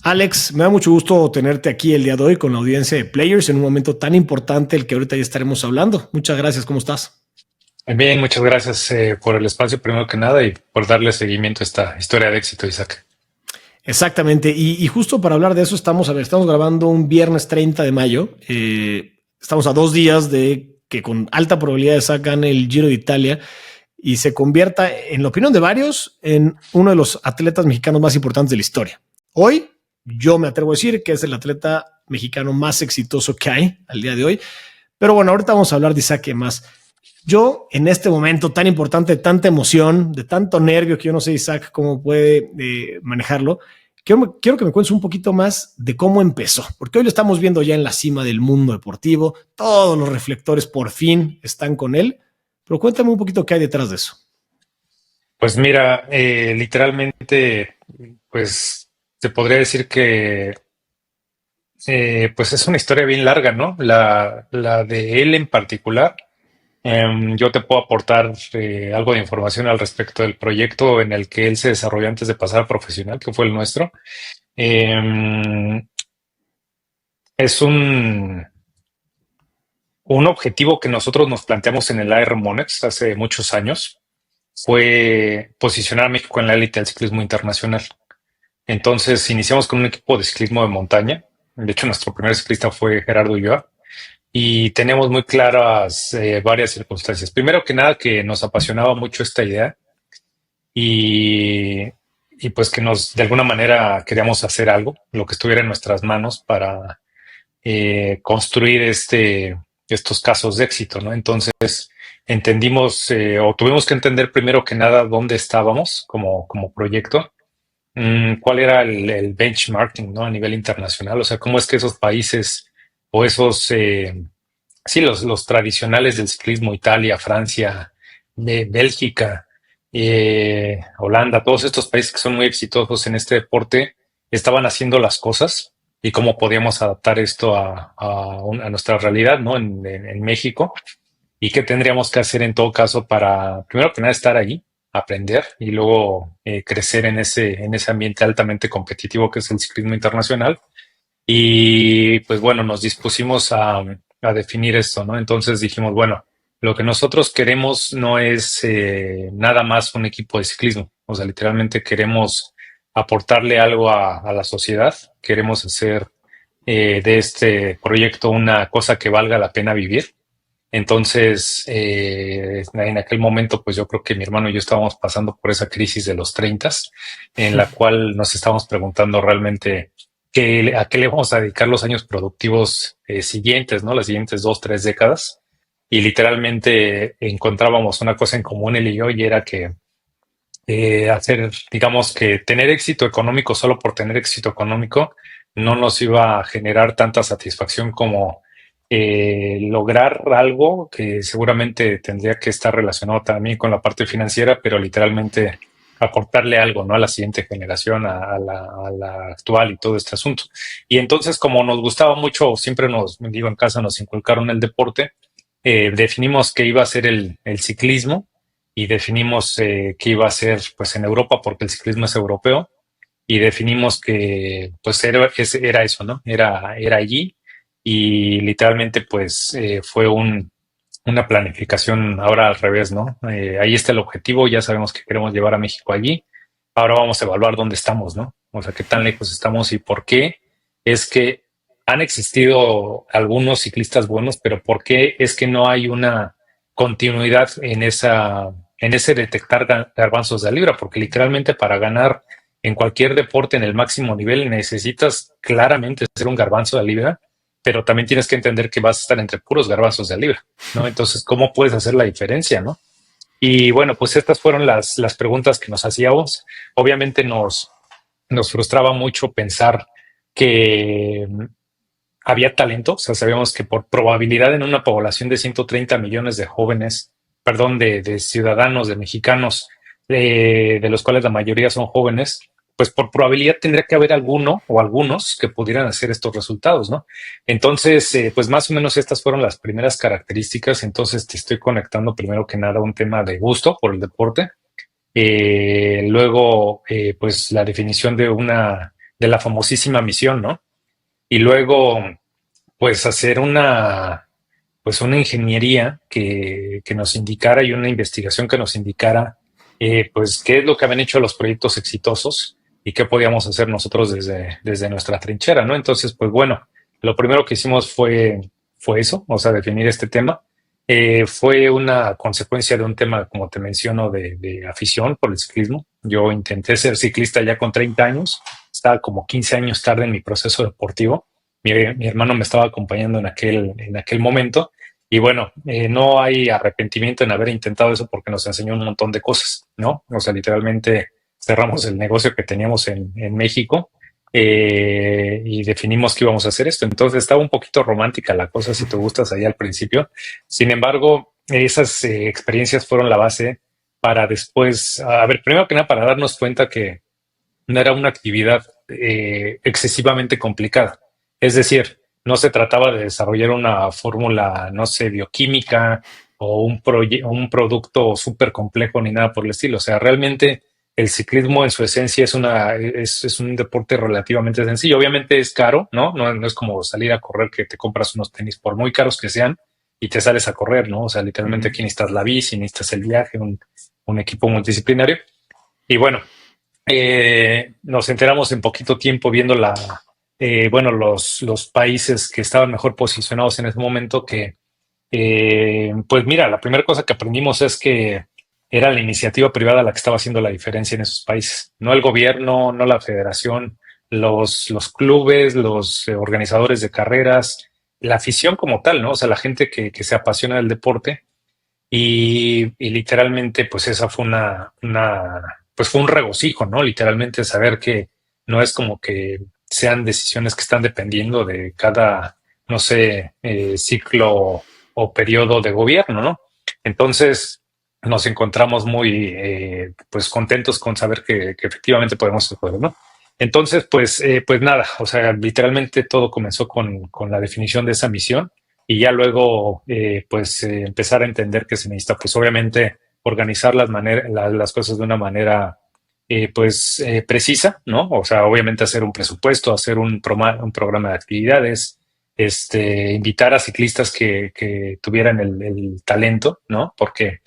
Alex, me da mucho gusto tenerte aquí el día de hoy con la audiencia de Players en un momento tan importante el que ahorita ya estaremos hablando. Muchas gracias, ¿cómo estás? Bien, muchas gracias por el espacio primero que nada y por darle seguimiento a esta historia de éxito, Isaac. Exactamente, y justo para hablar de eso estamos grabando un viernes 30 de mayo. Estamos a 2 días de que con alta probabilidad sacan el Giro de Italia y se convierta, en la opinión de varios, en uno de los atletas mexicanos más importantes de la historia. Hoy, yo me atrevo a decir que es el atleta mexicano más exitoso que hay al día de hoy. Pero bueno, ahorita vamos a hablar de Isaac más. Yo, en este momento tan importante, de tanta emoción, de tanto nervio, que yo no sé, Isaac, cómo puede manejarlo, quiero que me cuentes un poquito más de cómo empezó, porque hoy lo estamos viendo ya en la cima del mundo deportivo, todos los reflectores por fin están con él, pero cuéntame un poquito qué hay detrás de eso. Pues mira, literalmente, pues te podría decir que pues es una historia bien larga, ¿no? La de él en particular. Yo te puedo aportar algo de información al respecto del proyecto en el que él se desarrolló antes de pasar a profesional, que fue el nuestro. Em, es un objetivo que nosotros nos planteamos en el AR Monex hace muchos años. Fue posicionar a México en la élite del ciclismo internacional. Entonces iniciamos con un equipo de ciclismo de montaña. De hecho, nuestro primer ciclista fue Gerardo Ulloa y teníamos muy claras varias circunstancias. Primero que nada, que nos apasionaba mucho esta idea y, y pues que de alguna manera queríamos hacer algo, lo que estuviera en nuestras manos para construir estos casos de éxito, ¿no? Entonces entendimos o tuvimos que entender primero que nada dónde estábamos como proyecto, cuál era el benchmarking, ¿no? A nivel internacional, o sea, cómo es que esos países o esos, sí, los tradicionales del ciclismo, Italia, Francia, Bélgica, Holanda, todos estos países que son muy exitosos en este deporte, estaban haciendo las cosas y cómo podíamos adaptar esto a nuestra realidad, ¿no? En México y qué tendríamos que hacer en todo caso para, primero que nada, estar ahí, aprender y luego crecer en ese ambiente altamente competitivo que es el ciclismo internacional. Y pues bueno, nos dispusimos a definir esto, ¿no? Entonces dijimos, bueno, lo que nosotros queremos no es nada más un equipo de ciclismo, o sea, literalmente queremos aportarle algo a la sociedad, queremos hacer de este proyecto una cosa que valga la pena vivir. Entonces, en aquel momento, pues yo creo que mi hermano y yo estábamos pasando por esa crisis de los 30, en la cual nos estábamos preguntando realmente a qué le vamos a dedicar los años productivos siguientes, ¿no? Las siguientes 2, 3 décadas. Y literalmente encontrábamos una cosa en común él y yo, y era que hacer, digamos que tener éxito económico solo por tener éxito económico no nos iba a generar tanta satisfacción como lograr algo que seguramente tendría que estar relacionado también con la parte financiera, pero literalmente aportarle algo, ¿no? A la siguiente generación, a la actual y todo este asunto. Y entonces, como nos gustaba mucho, siempre digo, en casa nos inculcaron el deporte, definimos que iba a ser el ciclismo y definimos que iba a ser pues en Europa porque el ciclismo es europeo y definimos que pues era eso, ¿no? Era allí y literalmente pues fue una planificación ahora al revés, ¿no? Ahí está el objetivo, ya sabemos que queremos llevar a México allí, ahora vamos a evaluar dónde estamos, ¿no? O sea, qué tan lejos estamos y por qué es que han existido algunos ciclistas buenos, pero por qué es que no hay una continuidad en ese detectar garbanzos de libra, porque literalmente para ganar en cualquier deporte en el máximo nivel necesitas claramente ser un garbanzo de libra, pero también tienes que entender que vas a estar entre puros garbanzos de libra, ¿no? Entonces, ¿cómo puedes hacer la diferencia, no? Y bueno, pues estas fueron las preguntas que nos hacíamos. Obviamente nos frustraba mucho pensar que había talento, o sea, sabíamos que por probabilidad en una población de 130 millones de jóvenes, perdón, de ciudadanos, de mexicanos, de los cuales la mayoría son jóvenes, pues por probabilidad tendría que haber alguno o algunos que pudieran hacer estos resultados, ¿no? Entonces, pues más o menos estas fueron las primeras características. Entonces te estoy conectando primero que nada a un tema de gusto por el deporte. Luego, pues la definición de la famosísima misión, ¿no? Y luego, pues hacer una ingeniería que nos indicara y una investigación que nos indicara, pues, qué es lo que habían hecho los proyectos exitosos y qué podíamos hacer nosotros desde nuestra trinchera, ¿no? Entonces, pues bueno, lo primero que hicimos fue eso, o sea, definir este tema. Fue una consecuencia de un tema, como te menciono, de afición por el ciclismo. Yo intenté ser ciclista ya con 30 años, estaba como 15 años tarde en mi proceso deportivo. Mi hermano me estaba acompañando en aquel momento y bueno, no hay arrepentimiento en haber intentado eso porque nos enseñó un montón de cosas, ¿no? O sea, literalmente cerramos el negocio que teníamos en México, y definimos que íbamos a hacer esto. Entonces estaba un poquito romántica la cosa, si te gustas ahí al principio. Sin embargo, esas experiencias fueron la base para después, a ver, primero que nada, para darnos cuenta que no era una actividad excesivamente complicada. Es decir, no se trataba de desarrollar una fórmula, no sé, bioquímica o un producto súper complejo ni nada por el estilo. O sea, realmente el ciclismo en su esencia es un deporte relativamente sencillo. Obviamente es caro, ¿no? No es como salir a correr que te compras unos tenis, por muy caros que sean, y te sales a correr, ¿no? O sea, literalmente Ujú. aquí necesitas la bici, necesitas el viaje, un equipo multidisciplinario. Y bueno, nos enteramos en poquito tiempo viendo bueno, los países que estaban mejor posicionados en ese momento que, pues mira, la primera cosa que aprendimos es que era la iniciativa privada la que estaba haciendo la diferencia en esos países, no el gobierno, no la federación, los clubes, los organizadores de carreras, la afición como tal, ¿no? O sea, la gente que se apasiona del deporte y literalmente, pues esa fue pues fue un regocijo, ¿no? Literalmente saber que no es como que sean decisiones que están dependiendo de cada, no sé, ciclo o periodo de gobierno, ¿no? Entonces nos encontramos muy, pues contentos con saber que efectivamente podemos hacerlo, ¿no? Entonces, pues nada, o sea, literalmente todo comenzó con la definición de esa misión y ya luego empezar a entender que se necesita pues obviamente organizar las cosas de una manera precisa, ¿no? O sea, obviamente hacer un presupuesto, hacer un programa de actividades, invitar a ciclistas que tuvieran el talento, ¿no? Porque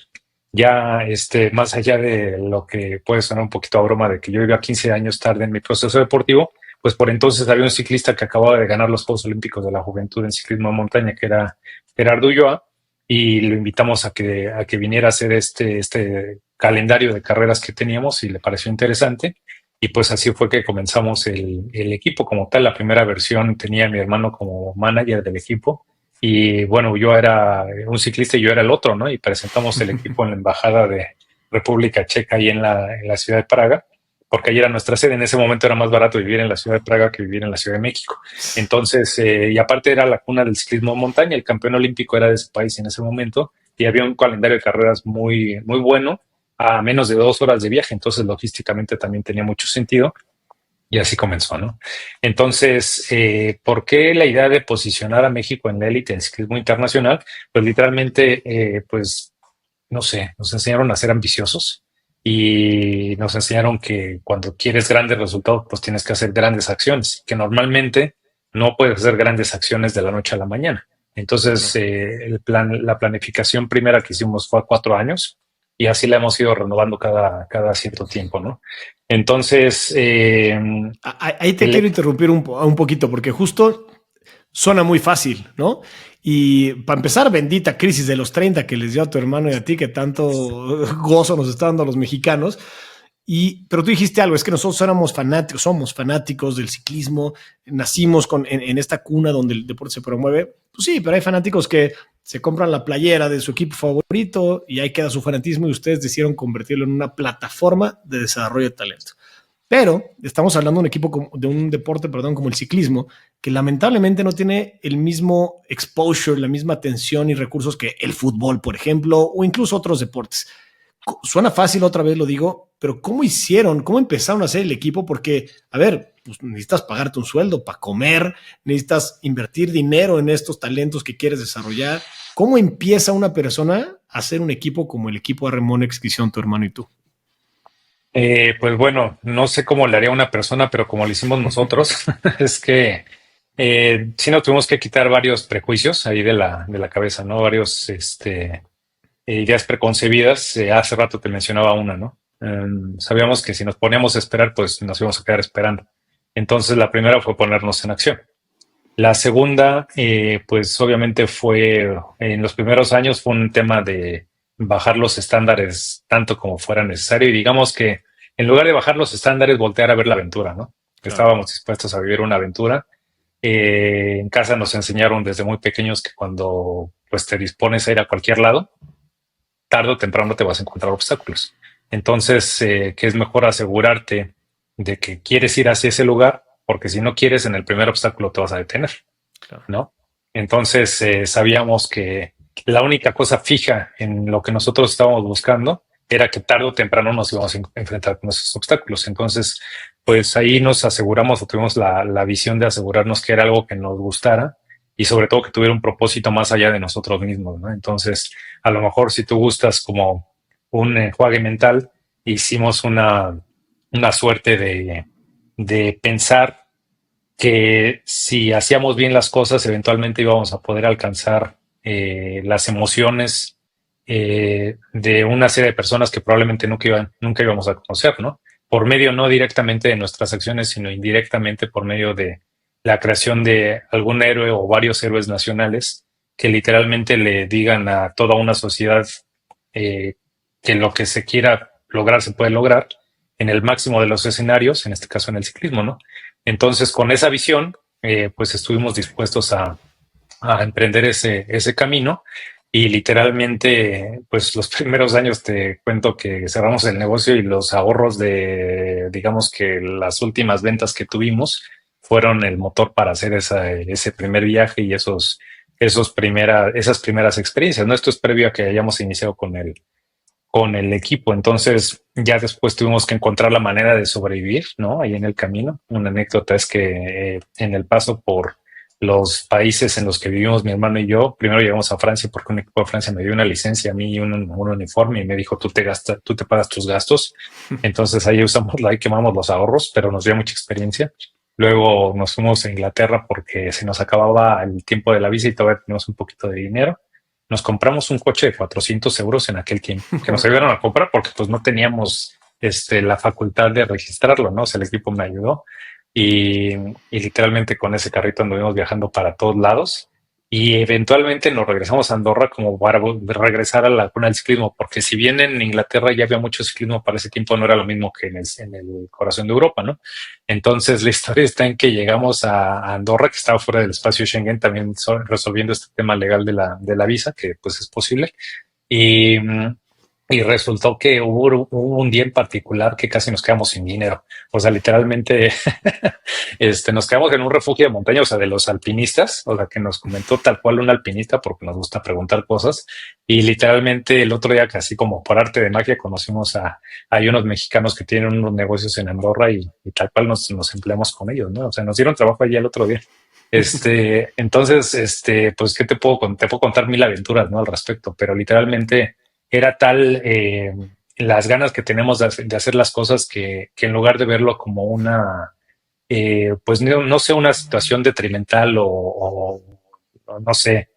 ya más allá de lo que puede sonar un poquito a broma de que yo iba 15 años tarde en mi proceso deportivo, pues por entonces había un ciclista que acababa de ganar los Juegos Olímpicos de la Juventud en ciclismo de montaña, que era Gerardo Ulloa, y lo invitamos a que viniera a hacer este calendario de carreras que teníamos y le pareció interesante. Y pues así fue que comenzamos el equipo como tal. La primera versión tenía a mi hermano como manager del equipo y bueno, yo era un ciclista y yo era el otro, ¿no? Y presentamos el equipo en la Embajada de República Checa ahí en la ciudad de Praga, porque allí era nuestra sede. En ese momento era más barato vivir en la ciudad de Praga que vivir en la Ciudad de México. Entonces, y aparte era la cuna del ciclismo de montaña, el campeón olímpico era de ese país en ese momento y había un calendario de carreras muy, muy bueno a menos de 2 horas de viaje, entonces logísticamente también tenía mucho sentido y así comenzó, ¿no? Entonces, ¿por qué la idea de posicionar a México en la élite del ciclismo internacional? Pues literalmente, pues, no sé, nos enseñaron a ser ambiciosos y nos enseñaron que cuando quieres grandes resultados, pues tienes que hacer grandes acciones, que normalmente no puedes hacer grandes acciones de la noche a la mañana. Entonces, Claro. la planificación primera que hicimos fue a 4 años y así la hemos ido renovando cada cierto tiempo, ¿no? Entonces, Ahí te quiero interrumpir un poquito, porque justo suena muy fácil, ¿no? Y para empezar, bendita crisis de los 30 que les dio a tu hermano y a ti, que tanto gozo nos está dando a los mexicanos. Pero tú dijiste algo, es que nosotros somos fanáticos del ciclismo, nacimos en esta cuna donde el deporte se promueve. Pues sí, pero hay fanáticos que se compran la playera de su equipo favorito y ahí queda su fanatismo y ustedes decidieron convertirlo en una plataforma de desarrollo de talento. Pero estamos hablando de un de un deporte, perdón, como el ciclismo, que lamentablemente no tiene el mismo exposure, la misma atención y recursos que el fútbol, por ejemplo, o incluso otros deportes. Suena fácil, otra vez lo digo, pero ¿cómo hicieron? ¿Cómo empezaron a hacer el equipo? Porque, a ver, pues necesitas pagarte un sueldo para comer, necesitas invertir dinero en estos talentos que quieres desarrollar. ¿Cómo empieza una persona a hacer un equipo como el equipo Arremonex que hicieron tu hermano y tú? Pues bueno, no sé cómo le haría una persona, pero como lo hicimos nosotros, es que sí nos tuvimos que quitar varios prejuicios ahí de la cabeza, ¿no? Varios ideas preconcebidas. Hace rato te mencionaba una, ¿no? Sabíamos que si nos poníamos a esperar, pues nos íbamos a quedar esperando. Entonces la primera fue ponernos en acción. La segunda, pues obviamente fue, en los primeros años fue un tema de bajar los estándares tanto como fuera necesario y digamos que en lugar de bajar los estándares, voltear a ver la aventura, ¿no? Claro. Estábamos dispuestos a vivir una aventura. En casa nos enseñaron desde muy pequeños que cuando pues te dispones a ir a cualquier lado, tarde o temprano te vas a encontrar obstáculos. Entonces, que es mejor asegurarte de que quieres ir hacia ese lugar, porque si no quieres, en el primer obstáculo te vas a detener, Claro. ¿no? Entonces, sabíamos que la única cosa fija en lo que nosotros estábamos buscando era que tarde o temprano nos íbamos a enfrentar con esos obstáculos. Entonces, pues ahí nos aseguramos o tuvimos la visión de asegurarnos que era algo que nos gustara y sobre todo que tuviera un propósito más allá de nosotros mismos, ¿no? Entonces, a lo mejor si tú gustas como un enjuague mental, hicimos una suerte de pensar que si hacíamos bien las cosas, eventualmente íbamos a poder alcanzar las emociones de una serie de personas que probablemente nunca íbamos a conocer, ¿no? Por medio no directamente de nuestras acciones, sino indirectamente por medio de la creación de algún héroe o varios héroes nacionales que literalmente le digan a toda una sociedad eh, que lo que se quiera lograr se puede lograr en el máximo de los escenarios, en este caso en el ciclismo, ¿no? Entonces, con esa visión, pues estuvimos dispuestos a emprender ese camino y literalmente, pues los primeros años te cuento que cerramos el negocio y los ahorros de, digamos que las últimas ventas que tuvimos fueron el motor para hacer ese primer viaje y esas primeras experiencias, ¿no? Esto es previo a que hayamos iniciado con el equipo. Entonces, ya después tuvimos que encontrar la manera de sobrevivir, ¿no? Ahí en el camino. Una anécdota es que en el paso por los países en los que vivimos mi hermano y yo, primero llegamos a Francia porque un equipo de Francia me dio una licencia a mí y un uniforme y me dijo, tú te pagas tus gastos. Entonces ahí quemamos los ahorros, pero nos dio mucha experiencia. Luego nos fuimos a Inglaterra porque se nos acababa el tiempo de la visa y todavía teníamos un poquito de dinero. Nos compramos un coche de 400 euros en aquel tiempo, que nos ayudaron a comprar porque pues no teníamos la facultad de registrarlo, ¿no? O sea, el equipo me ayudó y literalmente con ese carrito anduvimos viajando para todos lados y eventualmente nos regresamos a Andorra como para regresar a la cuna del ciclismo, porque si bien en Inglaterra ya había mucho ciclismo para ese tiempo, no era lo mismo que en el corazón de Europa, ¿no? Entonces la historia está en que llegamos a Andorra, que estaba fuera del espacio Schengen, también resolviendo este tema legal de la visa, que pues es posible. Y, y resultó que hubo un día en particular que casi nos quedamos sin dinero. O sea, literalmente nos quedamos en un refugio de montaña, o sea, de los alpinistas, o sea, que nos comentó tal cual un alpinista porque nos gusta preguntar cosas. Y literalmente el otro día, casi como por arte de magia, conocimos hay unos mexicanos que tienen unos negocios en Andorra y tal cual nos empleamos con ellos, ¿no? O sea, nos dieron trabajo allí el otro día. Entonces, pues, ¿qué te puedo contar mil aventuras, ¿no? Al respecto, pero literalmente era tal las ganas que tenemos de hacer las cosas que en lugar de verlo como pues no sé, una situación detrimental o no sé,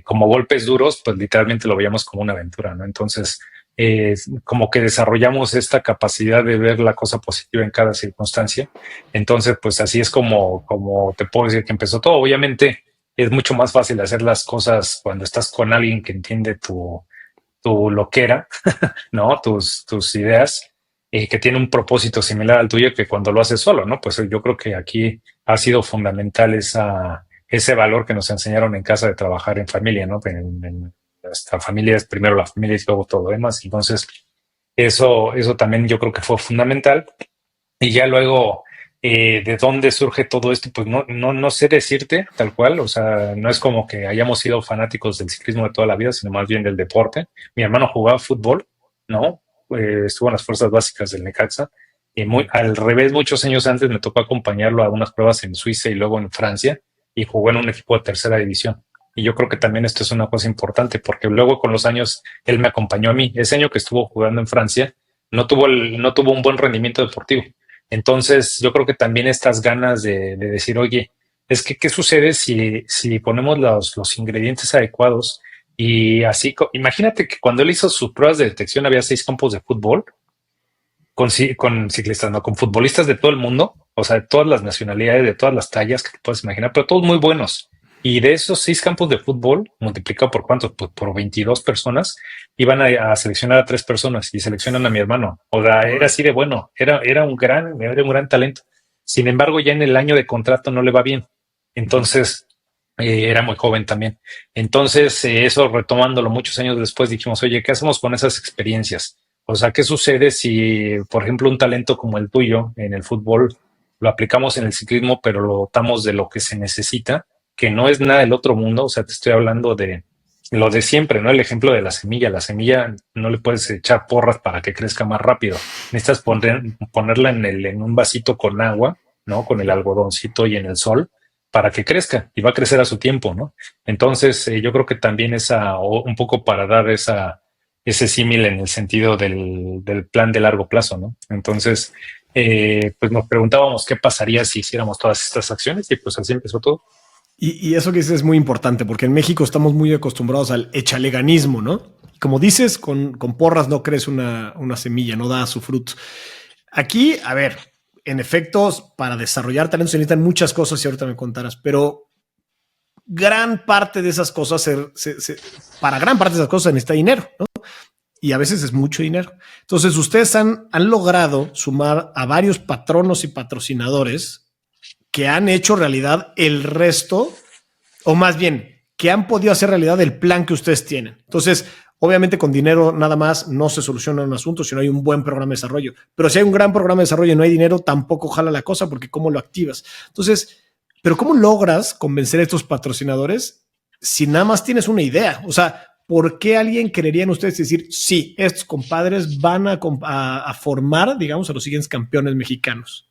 como golpes duros, pues literalmente lo veíamos como una aventura, ¿no? Entonces, como que desarrollamos esta capacidad de ver la cosa positiva en cada circunstancia. Entonces, pues así es como te puedo decir que empezó todo. Obviamente es mucho más fácil hacer las cosas cuando estás con alguien que entiende tu loquera, ¿no? Tus ideas, que tiene un propósito similar al tuyo que cuando lo haces solo, ¿no? Pues yo creo que aquí ha sido fundamental ese valor que nos enseñaron en casa de trabajar en familia, ¿no? En nuestra familia es primero la familia y luego todo lo demás. Entonces, eso también yo creo que fue fundamental. Y ya luego, de dónde surge todo esto, pues no sé decirte tal cual, o sea, no es como que hayamos sido fanáticos del ciclismo de toda la vida, sino más bien del deporte. Mi hermano jugaba fútbol, ¿no? Estuvo en las fuerzas básicas del Necaxa. Y al revés, muchos años antes me tocó acompañarlo a unas pruebas en Suiza y luego en Francia, y jugó en un equipo de tercera división. Y yo creo que también esto es una cosa importante, porque luego con los años él me acompañó a mí. Ese año que estuvo jugando en Francia, no tuvo un buen rendimiento deportivo. Entonces, yo creo que también estas ganas de decir, oye, es que, ¿qué sucede si ponemos los ingredientes adecuados? Y así, imagínate que cuando él hizo sus pruebas de detección había 6 campos de fútbol con ciclistas, no, con futbolistas de todo el mundo, o sea, de todas las nacionalidades, de todas las tallas que te puedes imaginar, pero todos muy buenos. Y de esos 6 campos de fútbol, multiplicado por cuántos, pues por 22 personas, iban a seleccionar a 3 personas y seleccionan a mi hermano. O sea, era así de bueno, era un gran talento. Sin embargo, ya en el año de contrato no le va bien. Entonces, era muy joven también. Entonces, eso retomándolo muchos años después, dijimos, oye, ¿qué hacemos con esas experiencias? O sea, ¿qué sucede si, por ejemplo, un talento como el tuyo en el fútbol lo aplicamos en el ciclismo, pero lo dotamos de lo que se necesita, que no es nada del otro mundo? O sea, te estoy hablando de lo de siempre, ¿no? El ejemplo de la semilla. La semilla no le puedes echar porras para que crezca más rápido. Necesitas ponerla en un vasito con agua, ¿no? Con el algodoncito y en el sol para que crezca y va a crecer a su tiempo, ¿no? Entonces, yo creo que también un poco para dar ese símil en el sentido del plan de largo plazo, ¿no? Entonces, pues nos preguntábamos qué pasaría si hiciéramos todas estas acciones y pues así empezó todo. Y eso que dices es muy importante, porque en México estamos muy acostumbrados al echaleganismo, ¿no? Como dices, con porras no crece una semilla, no da su fruto. Aquí, a ver, en efectos, para desarrollar talento se necesitan muchas cosas y ahorita me contarás, pero gran parte de esas cosas, para gran parte de esas cosas se necesita dinero, ¿no? Y a veces es mucho dinero. Entonces, ustedes han logrado sumar a varios patronos y patrocinadores que han hecho realidad el resto, o más bien, que han podido hacer realidad el plan que ustedes tienen. Entonces, obviamente con dinero nada más no se soluciona un asunto si no hay un buen programa de desarrollo. Pero si hay un gran programa de desarrollo y no hay dinero, tampoco jala la cosa porque ¿cómo lo activas? Entonces, pero ¿cómo logras convencer a estos patrocinadores si nada más tienes una idea? O sea, ¿por qué alguien creería en ustedes decir, sí, estos compadres van a formar, digamos, a los siguientes campeones mexicanos?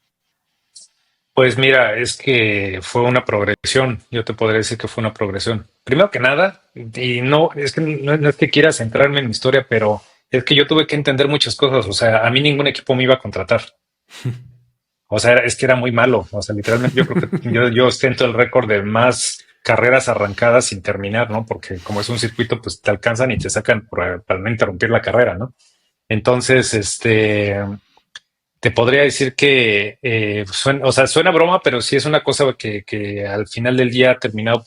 Pues mira, es que fue una progresión. Yo te podría decir que fue una progresión. Primero que nada, y no es que no es que quiera centrarme en mi historia, pero es que yo tuve que entender muchas cosas. O sea, a mí ningún equipo me iba a contratar. O sea, es que era muy malo. O sea, literalmente yo creo que yo ostento el récord de más carreras arrancadas sin terminar, ¿no? Porque como es un circuito, pues te alcanzan y te sacan para no interrumpir la carrera, ¿no? Entonces, te podría decir que suena, o sea, suena broma, pero sí es una cosa que al final del día ha terminado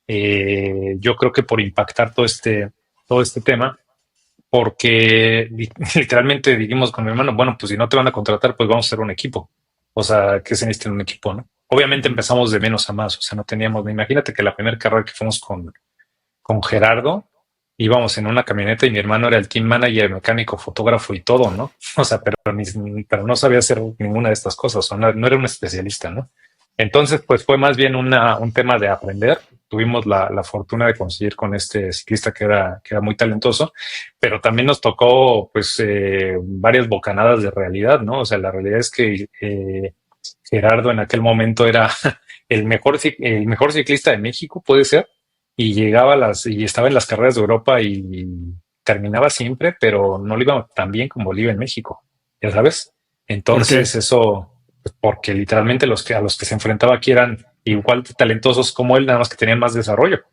yo creo que por impactar todo este tema, porque literalmente dijimos con mi hermano, bueno, pues si no te van a contratar, pues vamos a ser un equipo. O sea, que se necesita en un equipo, ¿no? Obviamente empezamos de menos a más, o sea, no teníamos, imagínate que la primera carrera que fuimos con Gerardo, íbamos en una camioneta y mi hermano era el team manager, mecánico, fotógrafo y todo, ¿no? O sea, pero no sabía hacer ninguna de estas cosas, o no era un especialista, ¿no? Entonces, pues fue más bien un tema de aprender. Tuvimos la fortuna de conseguir con este ciclista que era muy talentoso, pero también nos tocó, pues, varias bocanadas de realidad, ¿no? O sea, la realidad es que Gerardo en aquel momento era el mejor ciclista de México, puede ser, y y estaba en las carreras de Europa y terminaba siempre, pero no le iba tan bien como le iba en México, ya sabes. ¿Por Entonces, qué? eso, pues, porque literalmente a los que se enfrentaba aquí eran igual de talentosos como él, nada más que tenían más desarrollo,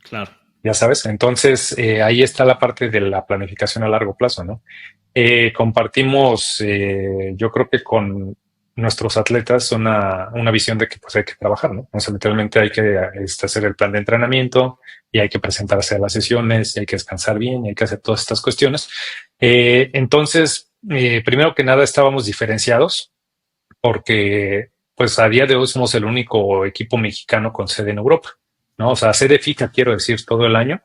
Claro. ya sabes. Entonces, ahí está la parte de la planificación a largo plazo, ¿no? Compartimos, yo creo que con nuestros atletas una visión de que pues hay que trabajar, ¿no? O sea, literalmente hay que hacer el plan de entrenamiento y hay que presentarse a las sesiones y hay que descansar bien y hay que hacer todas estas cuestiones. Entonces, primero que nada estábamos diferenciados porque pues a día de hoy somos el único equipo mexicano con sede en Europa, ¿no? O sea, sede fija, quiero decir, todo el año.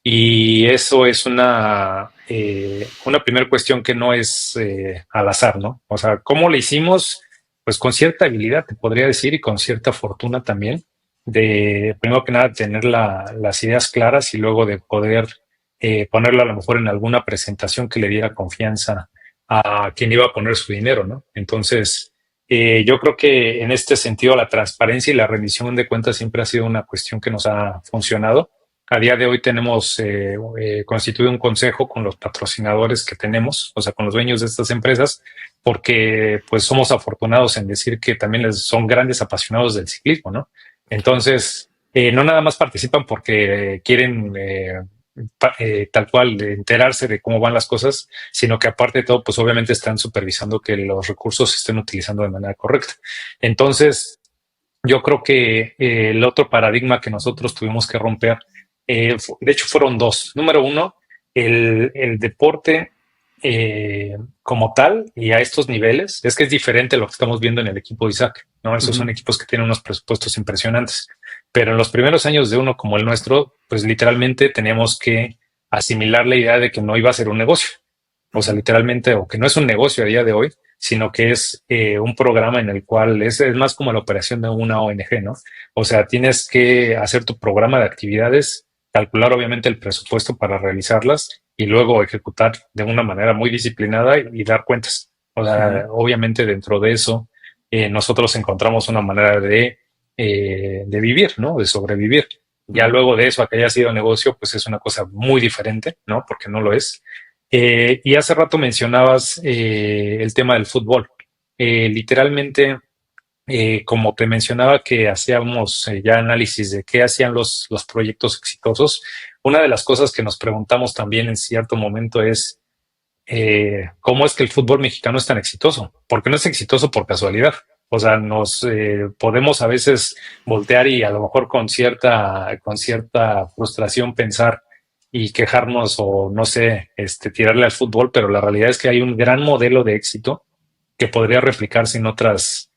Y eso es una primera cuestión que no es al azar, ¿no? O sea, ¿cómo le hicimos? Pues con cierta habilidad, te podría decir, y con cierta fortuna también, de primero que nada tener las ideas claras y luego de poder ponerlo a lo mejor en alguna presentación que le diera confianza a quien iba a poner su dinero, ¿no? Entonces, yo creo que en este sentido la transparencia y la rendición de cuentas siempre ha sido una cuestión que nos ha funcionado A día de hoy tenemos constituido un consejo con los patrocinadores que tenemos, o sea, con los dueños de estas empresas, porque pues somos afortunados en decir que también son grandes apasionados del ciclismo, ¿no? Entonces, no nada más participan porque quieren tal cual enterarse de cómo van las cosas, sino que aparte de todo, pues obviamente están supervisando que los recursos se estén utilizando de manera correcta. Entonces, yo creo que el otro paradigma que nosotros tuvimos que romper, de hecho fueron dos. Número uno, el deporte como tal y a estos niveles, es que es diferente a lo que estamos viendo en el equipo de Isaac, ¿no? Esos son equipos que tienen unos presupuestos impresionantes, pero en los primeros años de uno como el nuestro, pues literalmente teníamos que asimilar la idea de que no iba a ser un negocio. O sea, literalmente, o que no es un negocio a día de hoy, sino que es un programa en el cual es más como la operación de una ONG, ¿no? O sea, tienes que hacer tu programa de actividades, calcular obviamente el presupuesto para realizarlas y luego ejecutar de una manera muy disciplinada y dar cuentas. O sea, obviamente dentro de eso nosotros encontramos una manera de vivir, ¿no? De sobrevivir. Ya luego de eso, a que haya sido negocio, pues es una cosa muy diferente, ¿no? Porque no lo es. Y hace rato mencionabas el tema del fútbol. Literalmente, como te mencionaba que hacíamos ya análisis de qué hacían los proyectos exitosos, una de las cosas que nos preguntamos también en cierto momento es cómo es que el fútbol mexicano es tan exitoso. Porque no es exitoso por casualidad. O sea, nos podemos a veces voltear y a lo mejor con cierta frustración pensar y quejarnos o no sé, tirarle al fútbol, pero la realidad es que hay un gran modelo de éxito que podría replicarse en otras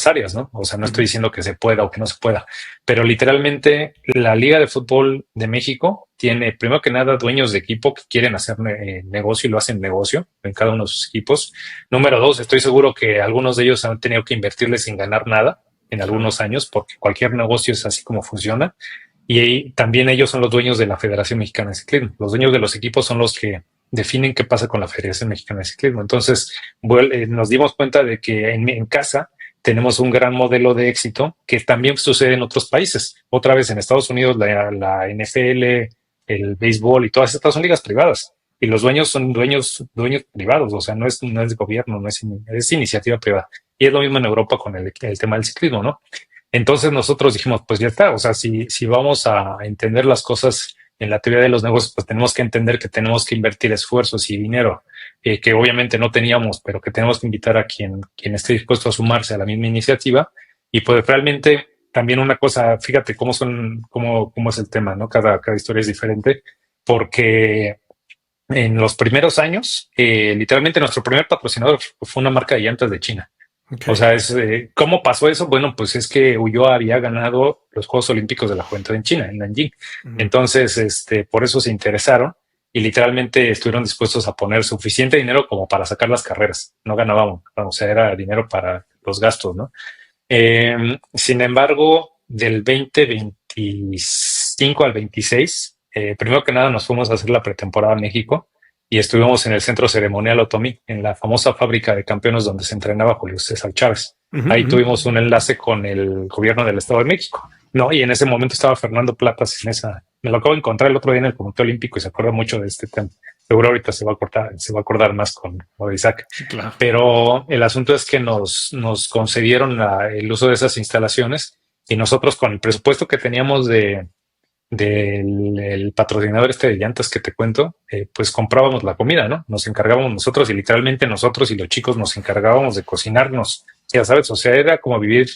áreas, ¿no? O sea, no estoy diciendo que se pueda o que no se pueda, pero literalmente la Liga de Fútbol de México tiene, primero que nada, dueños de equipo que quieren hacer negocio y lo hacen negocio en cada uno de sus equipos. Número dos, estoy seguro que algunos de ellos han tenido que invertirle sin ganar nada en algunos años, porque cualquier negocio es así como funciona. Y también ellos son los dueños de la Federación Mexicana de Ciclismo. Los dueños de los equipos son los que definen qué pasa con la Federación Mexicana de Ciclismo. Entonces, nos dimos cuenta de que en casa tenemos un gran modelo de éxito que también sucede en otros países. Otra vez en Estados Unidos, la NFL, el béisbol y todas estas son ligas privadas. Y los dueños son dueños privados, o sea, no es gobierno, es iniciativa privada. Y es lo mismo en Europa con el tema del ciclismo, ¿no? Entonces nosotros dijimos, pues ya está, o sea, si vamos a entender las cosas en la teoría de los negocios, pues tenemos que entender que tenemos que invertir esfuerzos y dinero que obviamente no teníamos, pero que tenemos que invitar a quien esté dispuesto a sumarse a la misma iniciativa. Y pues realmente también una cosa, fíjate cómo es el tema, ¿no? Cada historia es diferente, porque en los primeros años, literalmente nuestro primer patrocinador fue una marca de llantas de China. Okay. O sea, ¿cómo pasó eso? Bueno, pues es que Ulloa había ganado los Juegos Olímpicos de la Juventud en China, en Nanjing. Entonces, por eso se interesaron y literalmente estuvieron dispuestos a poner suficiente dinero como para sacar las carreras. No ganábamos, o sea, era dinero para los gastos, ¿no? Sin embargo, del 2025 al 26, primero que nada nos fuimos a hacer la pretemporada a México y estuvimos en el centro ceremonial Otomí, en la famosa fábrica de campeones donde se entrenaba Julio César Chávez. Ahí tuvimos un enlace con el gobierno del Estado de México, ¿no? Y en ese momento estaba Fernando Platas me lo acabo de encontrar el otro día en el Comité Olímpico y se acuerda mucho de este tema. Seguro ahorita se va a acordar más con lo de Isaac. Sí, claro. Pero el asunto es que nos concedieron el uso de esas instalaciones y nosotros con el presupuesto que teníamos del patrocinador de llantas que te cuento, pues comprábamos la comida, ¿no? Nos encargábamos nosotros y literalmente nosotros y los chicos nos encargábamos de cocinarnos, ya sabes, o sea, era como vivir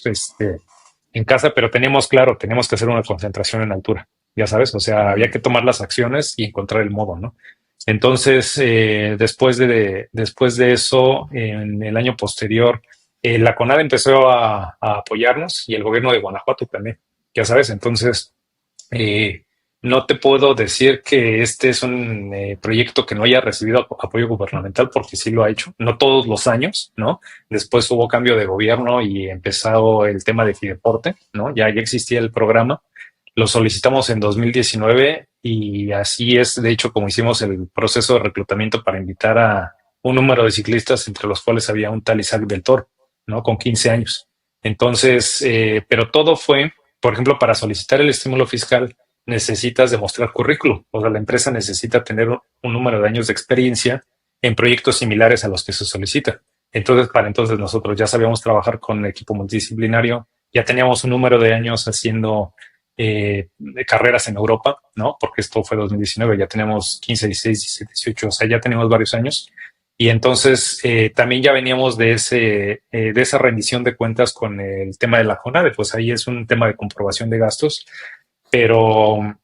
en casa, pero teníamos que hacer una concentración en altura, ya sabes, o sea, había que tomar las acciones y encontrar el modo, ¿no? Entonces, después de eso, en el año posterior, la CONADE empezó a apoyarnos y el gobierno de Guanajuato también, ya sabes, entonces no te puedo decir que este es un proyecto que no haya recibido apoyo gubernamental porque sí lo ha hecho, no todos los años, ¿no? Después hubo cambio de gobierno y empezó el tema de Fideporte, ¿no? Ya existía el programa, lo solicitamos en 2019 y así es, de hecho, como hicimos el proceso de reclutamiento para invitar a un número de ciclistas, entre los cuales había un tal Isaac del Toro, ¿no? Con 15 años. Entonces, pero todo fue, por ejemplo, para solicitar el estímulo fiscal, necesitas demostrar currículum. O sea, la empresa necesita tener un número de años de experiencia en proyectos similares a los que se solicita. Entonces, para entonces nosotros ya sabíamos trabajar con el equipo multidisciplinario, ya teníamos un número de años haciendo carreras en Europa, ¿no? Porque esto fue 2019, ya tenemos 15, 16, 17, 18, o sea, ya tenemos varios años. Y entonces también ya veníamos de esa rendición de cuentas con el tema de la CONADE, pues ahí es un tema de comprobación de gastos, pero,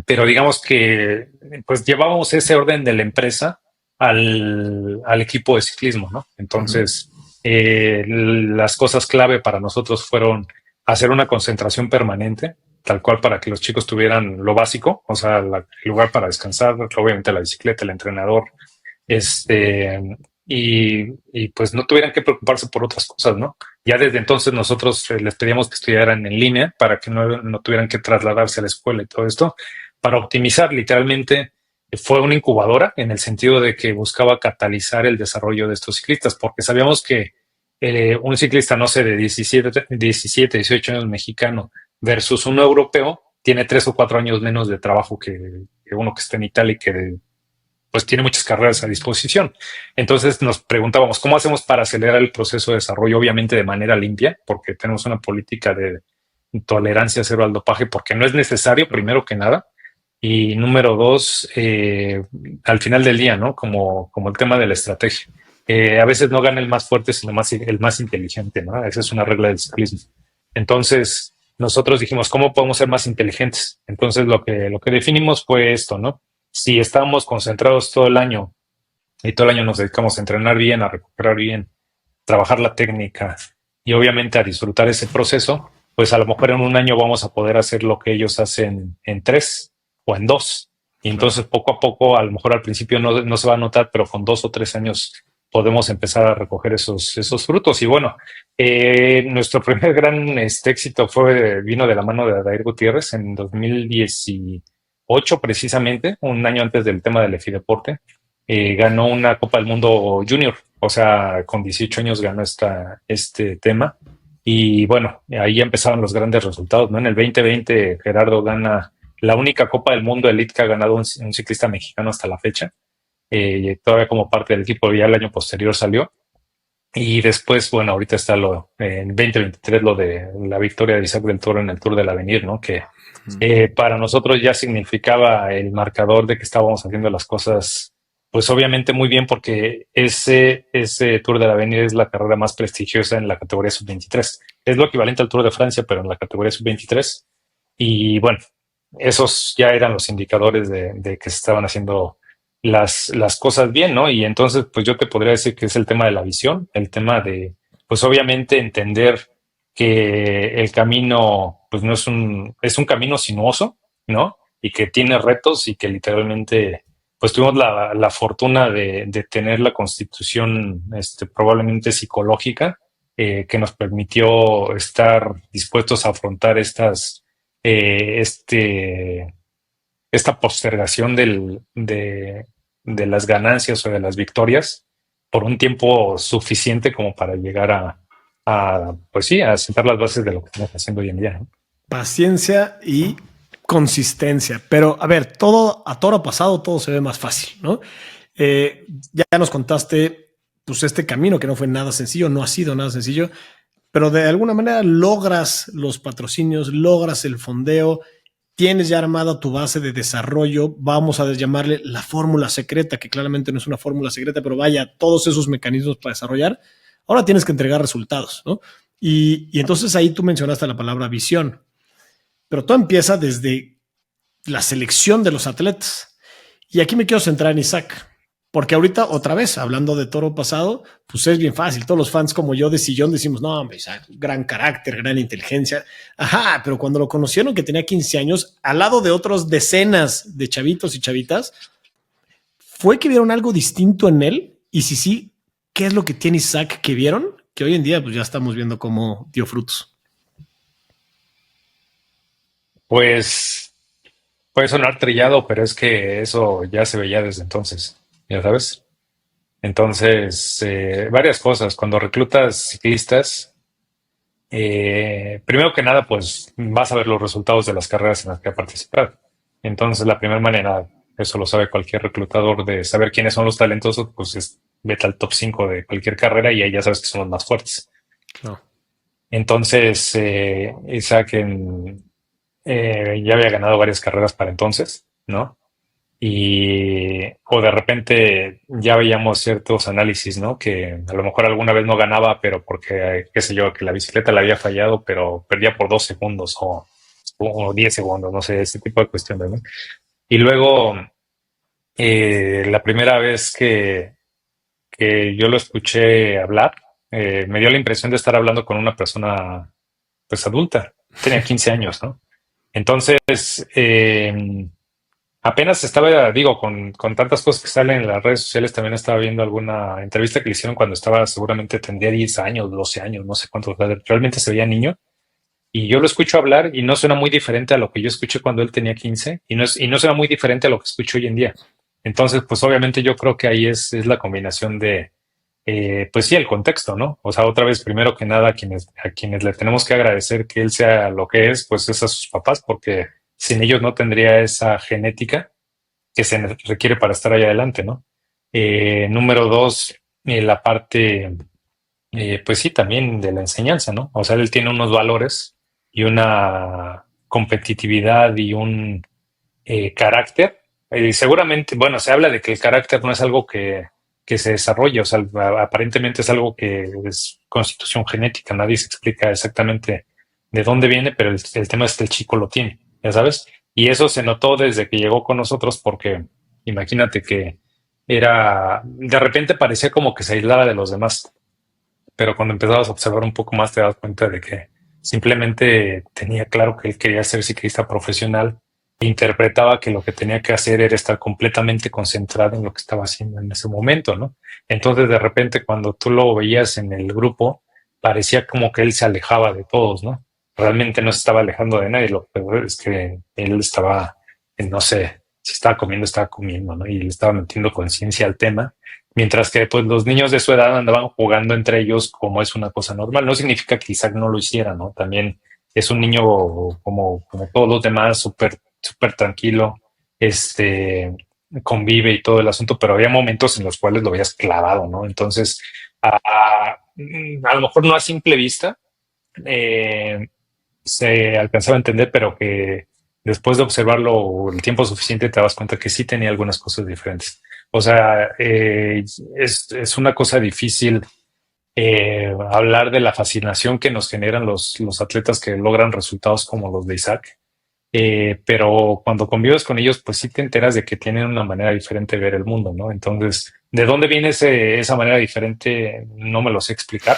pero digamos que pues llevábamos ese orden de la empresa al equipo de ciclismo, ¿no? Ujú. Entonces, las cosas clave para nosotros fueron hacer una concentración permanente, tal cual para que los chicos tuvieran lo básico, o sea, el lugar para descansar, obviamente la bicicleta, el entrenador, este, pues no tuvieran que preocuparse por otras cosas, ¿no? Ya desde entonces nosotros les pedíamos que estudiaran en línea para que no tuvieran que trasladarse a la escuela y todo esto, para optimizar literalmente. Fue una incubadora en el sentido de que buscaba catalizar el desarrollo de estos ciclistas, porque sabíamos que un ciclista, no sé, de 18 años mexicano versus un europeo, tiene 3 o 4 años menos de trabajo que uno que está en Italia y que pues tiene muchas carreras a disposición. Entonces nos preguntábamos, ¿cómo hacemos para acelerar el proceso de desarrollo? Obviamente de manera limpia, porque tenemos una política de tolerancia cero al dopaje, porque no es necesario, primero que nada. Y número dos, al final del día, ¿no? Como el tema de la estrategia. A veces no gana el más fuerte, sino el más inteligente, ¿no? Esa es una regla del ciclismo. Entonces, nosotros dijimos, ¿cómo podemos ser más inteligentes? Entonces, lo que definimos fue esto, ¿no? Si estábamos concentrados todo el año y todo el año nos dedicamos a entrenar bien, a recuperar bien, trabajar la técnica y obviamente a disfrutar ese proceso, pues a lo mejor en un año vamos a poder hacer lo que ellos hacen en 3 o en 2. Y Claro. entonces poco a poco, a lo mejor al principio no se va a notar, pero con 2 o 3 años podemos empezar a recoger esos frutos. Y bueno, nuestro primer gran éxito vino de la mano de Adair Gutiérrez en 2018, precisamente, un año antes del tema del EFIDeporte. Ganó una Copa del Mundo Junior, o sea, con 18 años ganó este tema. Y bueno, ahí empezaron los grandes resultados, ¿no? En el 2020 Gerardo gana la única Copa del Mundo Elite que ha ganado un ciclista mexicano hasta la fecha. Todavía como parte del equipo, ya el año posterior salió. Y después, bueno, ahorita está en 2023 lo de la victoria de Isaac del Toro en el Tour del Avenir, ¿no? Que Ujú. para nosotros ya significaba el marcador de que estábamos haciendo las cosas, pues obviamente muy bien, porque ese Tour del Avenir es la carrera más prestigiosa en la categoría sub-23. Es lo equivalente al Tour de Francia, pero en la categoría sub-23. Y bueno, esos ya eran los indicadores de que se estaban haciendo las cosas bien, ¿no? Y entonces, pues yo te podría decir que es el tema de la visión, el tema de, pues obviamente entender que el camino, pues no es un camino sinuoso, ¿no? Y que tiene retos y que literalmente, pues tuvimos la fortuna de tener la constitución, probablemente psicológica, que nos permitió estar dispuestos a afrontar eh, este, esta postergación de las ganancias o de las victorias por un tiempo suficiente como para llegar pues sí, a sentar las bases de lo que estamos haciendo hoy en día, ¿no? Paciencia y consistencia. Pero a ver, todo a toro pasado, todo se ve más fácil, ¿no? Ya nos contaste, pues este camino que no fue nada sencillo, no ha sido nada sencillo, pero de alguna manera logras los patrocinios, logras el fondeo, tienes ya armada tu base de desarrollo, vamos a llamarle la fórmula secreta, que claramente no es una fórmula secreta, pero vaya, todos esos mecanismos para desarrollar. Ahora tienes que entregar resultados, ¿no? Y entonces ahí tú mencionaste la palabra visión, pero todo empieza desde la selección de los atletas. Y aquí me quiero centrar en Isaac, porque ahorita, otra vez, hablando de Toro pasado, pues es bien fácil. Todos los fans como yo de Sillón decimos, no, hombre, Isaac, gran carácter, gran inteligencia. Ajá, pero cuando lo conocieron que tenía 15 años, al lado de otros decenas de chavitos y chavitas, ¿fue que vieron algo distinto en él? Y si sí, ¿qué es lo que tiene Isaac que vieron? Que hoy en día pues ya estamos viendo cómo dio frutos. Pues puede sonar trillado, pero es que eso ya se veía desde entonces, ya sabes. Entonces, varias cosas. Cuando reclutas ciclistas, Primero que nada, pues vas a ver los resultados de las carreras en las que ha participado. Entonces, la primera manera, eso lo sabe cualquier reclutador, de saber quiénes son los talentosos, pues es vete al top 5 de cualquier carrera y ahí ya sabes que son los más fuertes. No. Entonces, Isaac ya había ganado varias carreras para entonces, ¿no? Y o de repente ya veíamos ciertos análisis, ¿no? Que a lo mejor alguna vez no ganaba, pero porque, qué sé yo, que la bicicleta le había fallado, pero perdía por 2 segundos o 10 segundos, no sé, ese tipo de cuestiones, ¿no? Y luego, la primera vez que yo lo escuché hablar, me dio la impresión de estar hablando con una persona, pues adulta. Tenía 15 años, ¿no? Entonces, apenas estaba, digo, con tantas cosas que salen en las redes sociales, también estaba viendo alguna entrevista que le hicieron cuando estaba, seguramente tendría 10 años, 12 años, no sé cuántos, realmente se veía niño. Y yo lo escucho hablar y no suena muy diferente a lo que yo escuché cuando él tenía 15 y no suena muy diferente a lo que escucho hoy en día. Entonces, pues obviamente yo creo que ahí es la combinación de, pues sí, el contexto, ¿no? O sea, otra vez, primero que nada, a quienes le tenemos que agradecer que él sea lo que es, pues es a sus papás, porque sin ellos no tendría esa genética que se requiere para estar ahí adelante, ¿no? Número dos, la parte, pues sí, también de la enseñanza, ¿no? O sea, él tiene unos valores y una competitividad y un carácter. Seguramente, bueno, se habla de que el carácter no es algo que se desarrolla, o sea, aparentemente es algo que es constitución genética, nadie se explica exactamente de dónde viene, pero el tema es que el chico lo tiene, ya sabes. Y eso se notó desde que llegó con nosotros porque imagínate que de repente parecía como que se aislaba de los demás, pero cuando empezabas a observar un poco más te das cuenta de que simplemente tenía claro que él quería ser ciclista profesional e interpretaba que lo que tenía que hacer era estar completamente concentrado en lo que estaba haciendo en ese momento, ¿no? Entonces de repente cuando tú lo veías en el grupo, parecía como que él se alejaba de todos, ¿no? Realmente no se estaba alejando de nadie, lo peor es que él estaba, no sé, si estaba comiendo, ¿no? Y le estaba metiendo conciencia al tema. Mientras que pues los niños de su edad andaban jugando entre ellos como es una cosa normal. No significa que Isaac no lo hiciera, ¿no? También es un niño como todos los demás, súper tranquilo, este, convive y todo el asunto, pero había momentos en los cuales lo veías clavado, ¿no? Entonces, a lo mejor no a simple vista, eh, se alcanzaba a entender, pero que después de observarlo el tiempo suficiente te das cuenta que sí tenía algunas cosas diferentes. O sea, es una cosa difícil hablar de la fascinación que nos generan los atletas que logran resultados como los de Isaac. Pero cuando convives con ellos, pues sí te enteras de que tienen una manera diferente de ver el mundo, ¿no? Entonces, ¿de dónde viene esa manera diferente? No me lo sé explicar,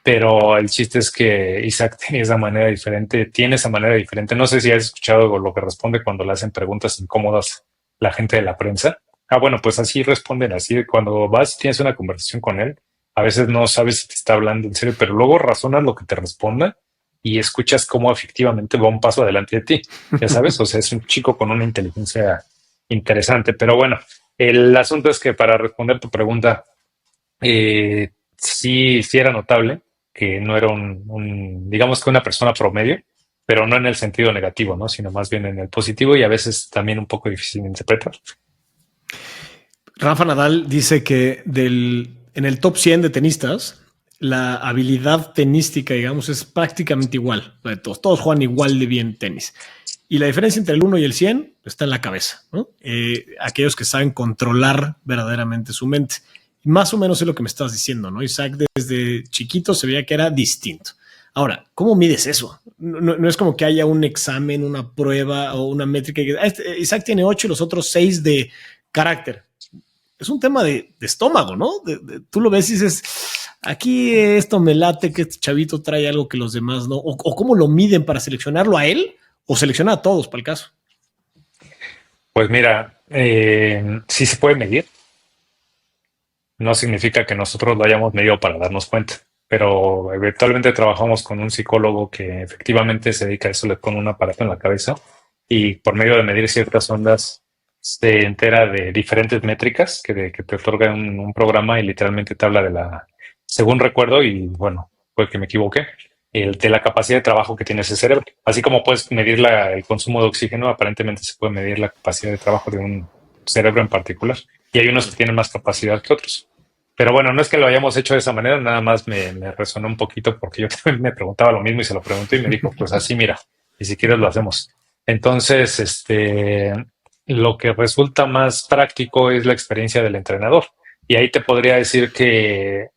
pero el chiste es que Isaac tiene esa manera diferente. No sé si has escuchado lo que responde cuando le hacen preguntas incómodas la gente de la prensa. Ah, bueno, pues así responden, así cuando vas y tienes una conversación con él, a veces no sabes si te está hablando en serio, pero luego razonas lo que te responda y escuchas cómo efectivamente va un paso adelante de ti. Ya sabes, o sea, es un chico con una inteligencia interesante. Pero bueno, el asunto es que para responder tu pregunta, sí era notable que no era digamos que una persona promedio, pero no en el sentido negativo, ¿no? Sino más bien en el positivo y a veces también un poco difícil de interpretar. Rafa Nadal dice que en el top 100 de tenistas, la habilidad tenística, digamos, es prácticamente igual. Todos juegan igual de bien tenis. Y la diferencia entre el 1 y el 100 está en la cabeza, ¿no? Aquellos que saben controlar verdaderamente su mente. Y más o menos es lo que me estás diciendo, ¿no? Isaac desde chiquito se veía que era distinto. Ahora, ¿cómo mides eso? No es como que haya un examen, una prueba o una métrica. Isaac tiene 8 y los otros 6 de carácter. Es un tema de estómago, ¿no? Tú lo ves y dices, aquí esto me late, que este chavito trae algo que los demás no. O cómo lo miden para seleccionarlo a él o seleccionar a todos, para el caso. Pues mira, sí se puede medir. No significa que nosotros lo hayamos medido para darnos cuenta, pero eventualmente trabajamos con un psicólogo que efectivamente se dedica a eso, le pone un aparato en la cabeza y por medio de medir ciertas ondas se entera de diferentes métricas que te otorga un programa y literalmente te habla según recuerdo, y bueno, puede que me equivoqué, de la capacidad de trabajo que tiene ese cerebro. Así como puedes medir el consumo de oxígeno, aparentemente se puede medir la capacidad de trabajo de un cerebro en particular. Y hay unos que tienen más capacidad que otros. Pero bueno, no es que lo hayamos hecho de esa manera, nada más me resonó un poquito porque yo también me preguntaba lo mismo y se lo pregunté y me dijo, pues así mira, y si quieres lo hacemos. Entonces, lo que resulta más práctico es la experiencia del entrenador. Y ahí te podría decir que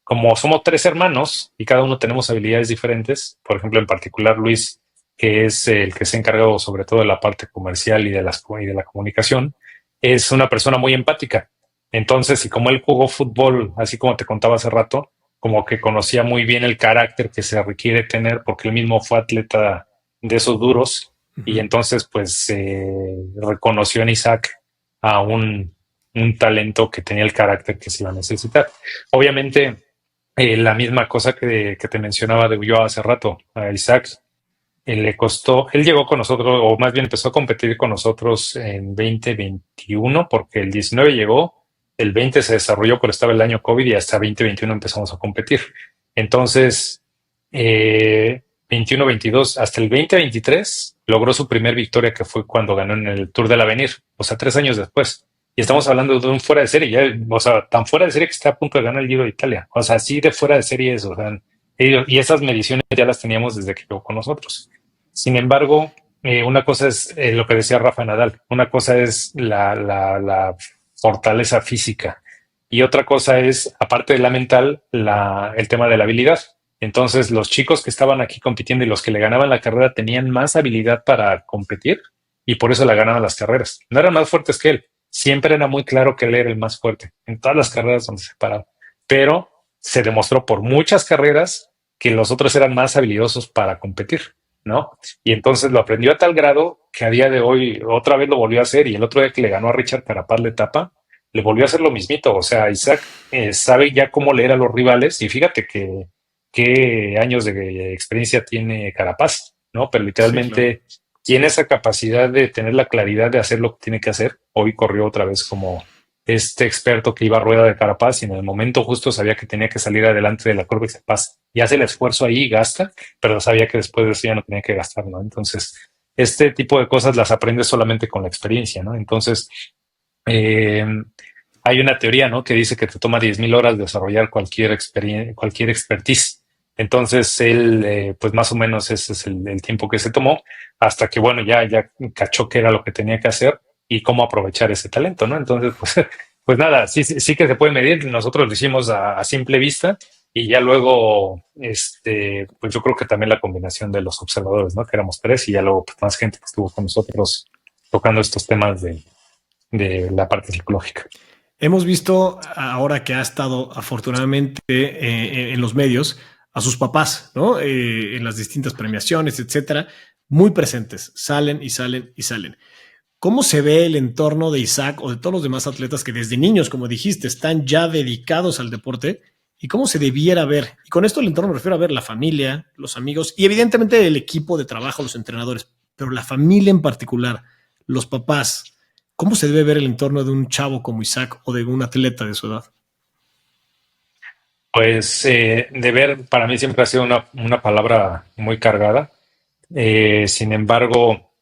como somos tres hermanos y cada uno tenemos habilidades diferentes, por ejemplo, en particular Luis, que es el que se ha encargado sobre todo de la parte comercial y de la comunicación, es una persona muy empática. Entonces, y como él jugó fútbol, así como te contaba hace rato, como que conocía muy bien el carácter que se requiere tener, porque él mismo fue atleta de esos duros, y Ujú. entonces pues reconoció en Isaac a un talento que tenía el carácter que se iba a necesitar. Obviamente, la misma cosa que te mencionaba de yo hace rato, a Isaac, le costó, él llegó con nosotros, o más bien empezó a competir con nosotros en 2021, porque el 19 llegó, el 20 se desarrolló, pero estaba el año COVID y hasta 2021 empezamos a competir. Entonces, 21-22, hasta el 2023 logró su primer victoria, que fue cuando ganó en el Tour del Avenir, o sea, 3 años después. Y estamos Ujú. hablando de un fuera de serie, ya, o sea, tan fuera de serie que está a punto de ganar el Giro de Italia. O sea, así de fuera de serie es, o sea, y esas mediciones ya las teníamos desde que llegó con nosotros. Sin embargo, una cosa es lo que decía Rafa Nadal, una cosa es la fortaleza física y otra cosa es, aparte de la mental, el tema de la habilidad. Entonces, los chicos que estaban aquí compitiendo y los que le ganaban la carrera tenían más habilidad para competir y por eso le ganaban las carreras. No eran más fuertes que él. Siempre era muy claro que él era el más fuerte en todas las carreras donde se paraba. Pero se demostró por muchas carreras que los otros eran más habilidosos para competir, ¿no? Y entonces lo aprendió a tal grado que a día de hoy otra vez lo volvió a hacer y el otro día que le ganó a Richard Carapaz la etapa, le volvió a hacer lo mismito. O sea, Isaac sabe ya cómo leer a los rivales y fíjate que qué años de experiencia tiene Carapaz, ¿no? Pero Sí, claro. literalmente tiene esa capacidad de tener la claridad de hacer lo que tiene que hacer. Hoy corrió otra vez como este experto que iba a rueda de Carapaz y en el momento justo sabía que tenía que salir adelante de la curva y se pasa. Y hace el esfuerzo ahí y gasta, pero sabía que después de eso ya no tenía que gastar, ¿no? Entonces, este tipo de cosas las aprendes solamente con la experiencia, ¿no? Entonces, eh, hay una teoría, ¿no? Que dice que te toma 10.000 horas desarrollar cualquier experiencia, cualquier expertise. Entonces, él, pues más o menos ese es el tiempo que se tomó hasta que, bueno, ya cachó que era lo que tenía que hacer y cómo aprovechar ese talento, ¿no? Entonces, pues, pues nada, sí que se puede medir. Nosotros lo hicimos a simple vista y ya luego, pues yo creo que también la combinación de los observadores, ¿no? Que éramos tres y ya luego pues, más gente que estuvo con nosotros tocando estos temas de la parte psicológica. Hemos visto ahora que ha estado afortunadamente en los medios a sus papás, ¿no? En las distintas premiaciones, etcétera, muy presentes, salen y salen y salen. ¿Cómo se ve el entorno de Isaac o de todos los demás atletas que desde niños, como dijiste, están ya dedicados al deporte? ¿Y cómo se debiera ver? Y con esto el entorno me refiero a ver la familia, los amigos y evidentemente el equipo de trabajo, los entrenadores, pero la familia en particular, los papás. ¿Cómo se debe ver el entorno de un chavo como Isaac o de un atleta de su edad? Pues deber para mí siempre ha sido una palabra muy cargada. Sin embargo,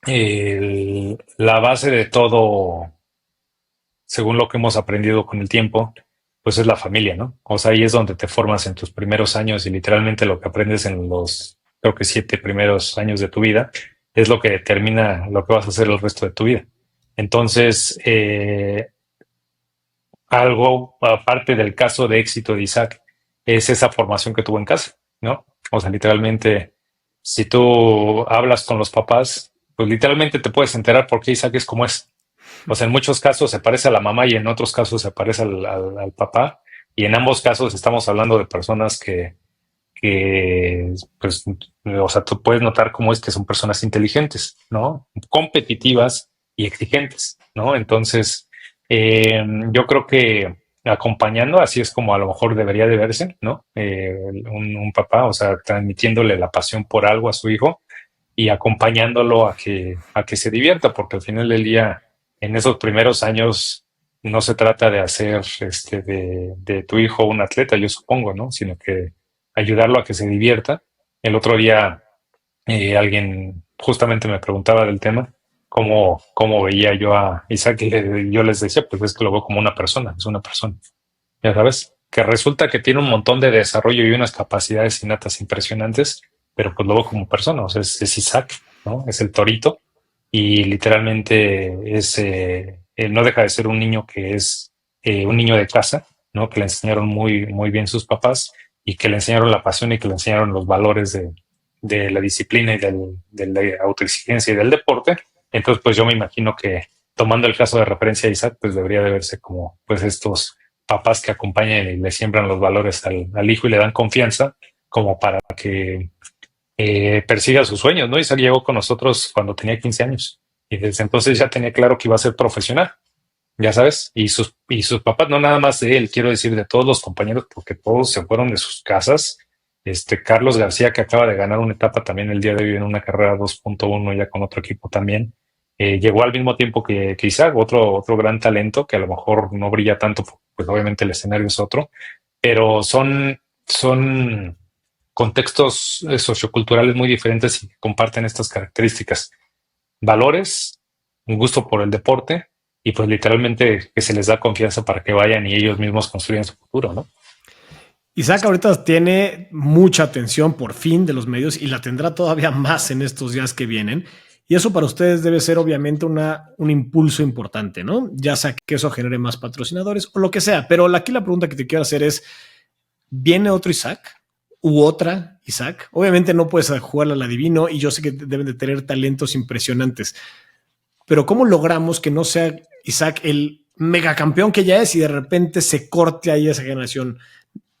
la base de todo, según lo que hemos aprendido con el tiempo, pues es la familia, ¿no? O sea, ahí es donde te formas en tus primeros años y literalmente lo que aprendes en los, creo que 7 primeros años de tu vida es lo que determina lo que vas a hacer el resto de tu vida. Entonces, algo aparte del caso de éxito de Isaac es esa formación que tuvo en casa, ¿no? O sea, literalmente, si tú hablas con los papás, pues literalmente te puedes enterar por qué Isaac es como es. O sea, en muchos casos se parece a la mamá y en otros casos se parece al papá. Y en ambos casos estamos hablando de personas que, pues, o sea, tú puedes notar cómo es que son personas inteligentes, ¿no? Competitivas y exigentes, ¿no? Entonces, yo creo que acompañando, así es como a lo mejor debería de verse, ¿no? Un papá, o sea, transmitiéndole la pasión por algo a su hijo y acompañándolo a que se divierta, porque al final del día, en esos primeros años, no se trata de hacer de tu hijo un atleta, yo supongo, ¿no? Sino que ayudarlo a que se divierta. El otro día alguien justamente me preguntaba del tema, cómo veía yo a Isaac, y yo les decía, pues es que lo veo como una persona, es una persona, ya sabes, que resulta que tiene un montón de desarrollo y unas capacidades innatas impresionantes, pero pues lo veo como persona, o sea, es Isaac, ¿no? Es el torito y literalmente no deja de ser un niño que es un niño de casa, ¿no? Que le enseñaron muy, muy bien sus papás y que le enseñaron la pasión y que le enseñaron los valores de la disciplina y de la autoexigencia y del deporte. Entonces, pues yo me imagino que tomando el caso de referencia a Isaac, pues debería de verse como pues estos papás que acompañan y le siembran los valores al hijo y le dan confianza como para que persiga sus sueños, ¿no? Isaac llegó con nosotros cuando tenía 15 años y desde entonces ya tenía claro que iba a ser profesional, ya sabes, y sus papás, no nada más de él, quiero decir de todos los compañeros, porque todos se fueron de sus casas. Carlos García, que acaba de ganar una etapa también el día de hoy en una carrera 2.1 ya con otro equipo también, llegó al mismo tiempo que Isaac, otro gran talento que a lo mejor no brilla tanto, pues obviamente el escenario es otro, pero son contextos socioculturales muy diferentes y que comparten estas características. Valores, un gusto por el deporte y pues literalmente que se les da confianza para que vayan y ellos mismos construyan su futuro, ¿no? Isaac ahorita tiene mucha atención por fin de los medios y la tendrá todavía más en estos días que vienen. Y eso para ustedes debe ser obviamente un impulso importante, ¿no? Ya sea que eso genere más patrocinadores o lo que sea. Pero aquí la pregunta que te quiero hacer es, ¿viene otro Isaac u otra Isaac? Obviamente no puedes jugar al adivino y yo sé que deben de tener talentos impresionantes. Pero ¿cómo logramos que no sea Isaac el megacampeón que ya es y de repente se corte ahí esa generación?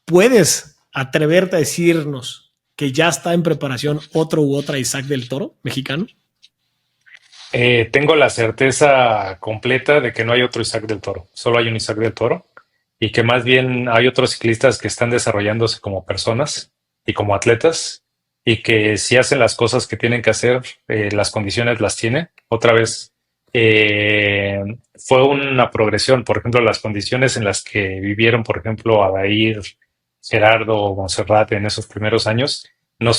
¿Puedes atreverte a decirnos que ya está en preparación otro u otra Isaac del Toro mexicano? Tengo la certeza completa de que no hay otro Isaac del Toro, solo hay un Isaac del Toro y que más bien hay otros ciclistas que están desarrollándose como personas y como atletas y que si hacen las cosas que tienen que hacer, las condiciones las tienen. Otra vez, eh, fue una progresión, por ejemplo, las condiciones en las que vivieron, por ejemplo, Adair, Gerardo o Montserrat en esos primeros años, no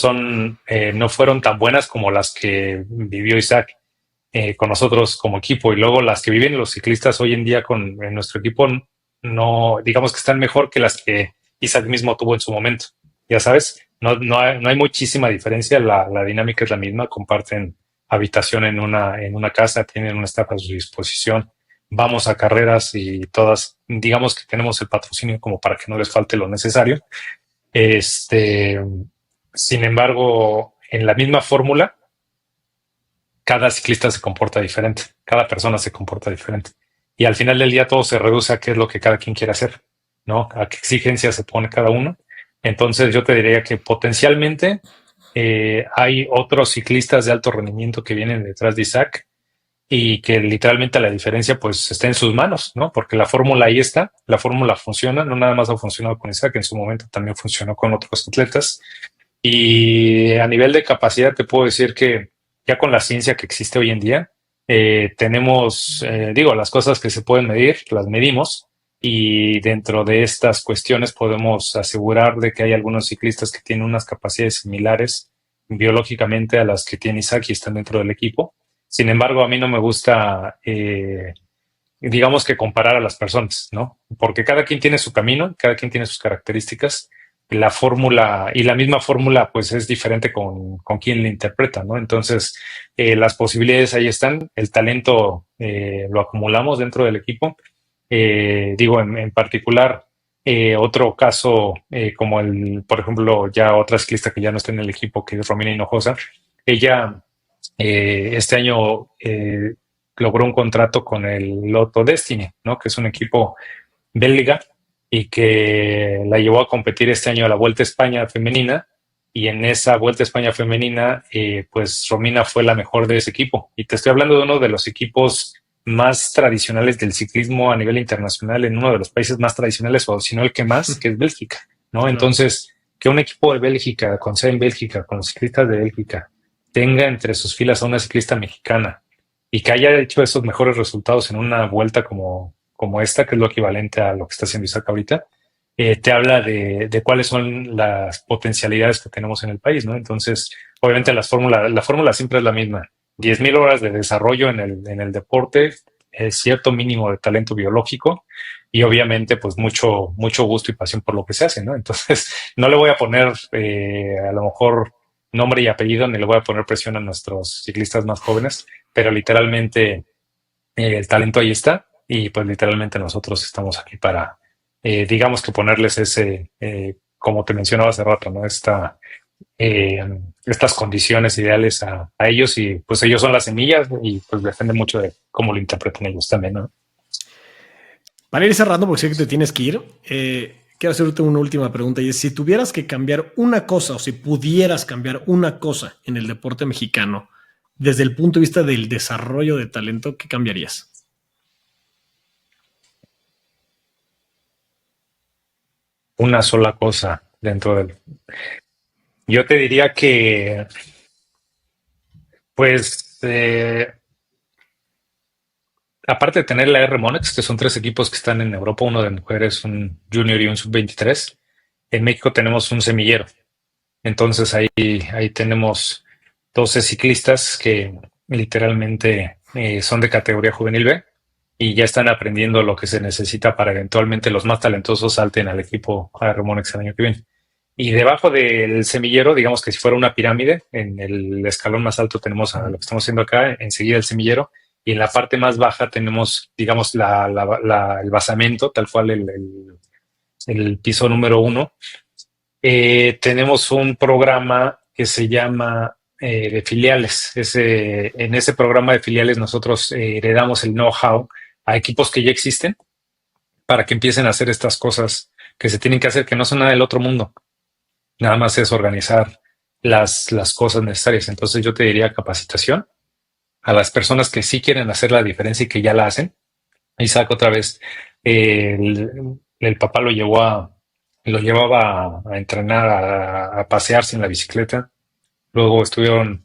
fueron tan buenas como las que vivió Isaac con nosotros como equipo y luego las que viven los ciclistas hoy en día en nuestro equipo no digamos que están mejor que las que Isaac mismo tuvo en su momento, ya sabes, no hay muchísima diferencia, la dinámica es la misma, comparten habitación en una casa, tienen un staff a su disposición, vamos a carreras y todas, digamos que tenemos el patrocinio como para que no les falte lo necesario. este Sin embargo, en la misma fórmula cada ciclista se comporta diferente, cada persona se comporta diferente. Y al final del día todo se reduce a qué es lo que cada quien quiere hacer, ¿no? A qué exigencias se pone cada uno. Entonces yo te diría que potencialmente hay otros ciclistas de alto rendimiento que vienen detrás de Isaac y que literalmente la diferencia pues está en sus manos, ¿no? Porque la fórmula ahí está, la fórmula funciona, no nada más ha funcionado con Isaac, en su momento también funcionó con otros atletas. Y a nivel de capacidad te puedo decir que ya con la ciencia que existe hoy en día, tenemos, digo, las cosas que se pueden medir, las medimos y dentro de estas cuestiones podemos asegurar de que hay algunos ciclistas que tienen unas capacidades similares biológicamente a las que tiene Isaac y están dentro del equipo. Sin embargo, a mí no me gusta, digamos que comparar a las personas, ¿no? Porque cada quien tiene su camino, cada quien tiene sus características la fórmula y la misma fórmula pues es diferente con quien la interpreta, ¿no? Entonces, las posibilidades ahí están, el talento lo acumulamos dentro del equipo. Digo, en particular, otro caso como por ejemplo, ya otra ciclista que ya no está en el equipo, que es Romina Hinojosa, ella este año logró un contrato con el Lotto Destiny, ¿no? Que es un equipo belga y que la llevó a competir este año a la Vuelta a España femenina y en esa Vuelta a España femenina pues Romina fue la mejor de ese equipo y te estoy hablando de uno de los equipos más tradicionales del ciclismo a nivel internacional en uno de los países más tradicionales o si no el que más, que es Bélgica, ¿no? Claro. Entonces que un equipo de Bélgica con sede en Bélgica, con los ciclistas de Bélgica tenga entre sus filas a una ciclista mexicana y que haya hecho esos mejores resultados en una vuelta como esta, que es lo equivalente a lo que está haciendo Isaac ahorita, te habla de cuáles son las potencialidades que tenemos en el país, ¿no? Entonces, obviamente la fórmula siempre es la misma. 10.000 horas de desarrollo en el deporte, cierto mínimo de talento biológico y obviamente pues mucho gusto y pasión por lo que se hace, ¿no? Entonces, no le voy a poner a lo mejor nombre y apellido, ni le voy a poner presión a nuestros ciclistas más jóvenes, pero literalmente el talento ahí está y pues literalmente nosotros estamos aquí para, digamos que ponerles ese, como te mencionaba hace rato, ¿no? Eh, estas condiciones ideales a ellos y pues ellos son las semillas y pues depende mucho de cómo lo interpreten ellos también, ¿no? Para ir cerrando, porque sé que te tienes que ir, quiero hacerte una última pregunta y es, si tuvieras que cambiar una cosa o si pudieras cambiar una cosa en el deporte mexicano desde el punto de vista del desarrollo de talento, ¿qué cambiarías? Una sola cosa dentro del... Yo te diría que pues aparte de tener la R Monex, que son tres equipos que están en Europa, uno de mujeres, un junior y un sub-23, en México tenemos un semillero. Entonces ahí tenemos 12 ciclistas que literalmente son de categoría juvenil B y ya están aprendiendo lo que se necesita para eventualmente los más talentosos salten al equipo AR Monex el año que viene. Y debajo del semillero, digamos que si fuera una pirámide, en el escalón más alto tenemos a lo que estamos haciendo acá, enseguida el semillero, y en la parte más baja tenemos, digamos, el basamento, tal cual el piso número uno. Tenemos un programa que se llama de filiales. En ese programa de filiales nosotros heredamos el know-how a equipos que ya existen para que empiecen a hacer estas cosas que se tienen que hacer, que no son nada del otro mundo. Nada más es organizar las cosas necesarias. Entonces yo te diría capacitación a las personas que sí quieren hacer la diferencia y que ya la hacen. Isaac otra vez, el papá lo llevaba a entrenar, a pasearse en la bicicleta. Luego estuvieron,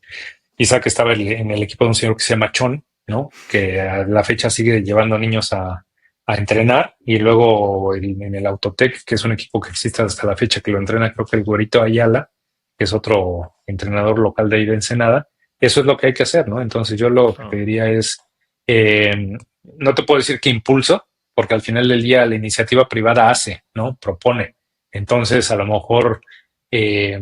Isaac estaba en el equipo de un señor que se llama Chon, ¿no? Que a la fecha sigue llevando niños a entrenar. Y luego en el Autotec, que es un equipo que existe hasta la fecha, que lo entrena creo que el Güerito Ayala, que es otro entrenador local de ahí de Ensenada. Eso es lo que hay que hacer, ¿no? Entonces yo lo que diría es, no te puedo decir que impulso, porque al final del día la iniciativa privada hace, ¿no? Propone. Entonces, a lo mejor eh,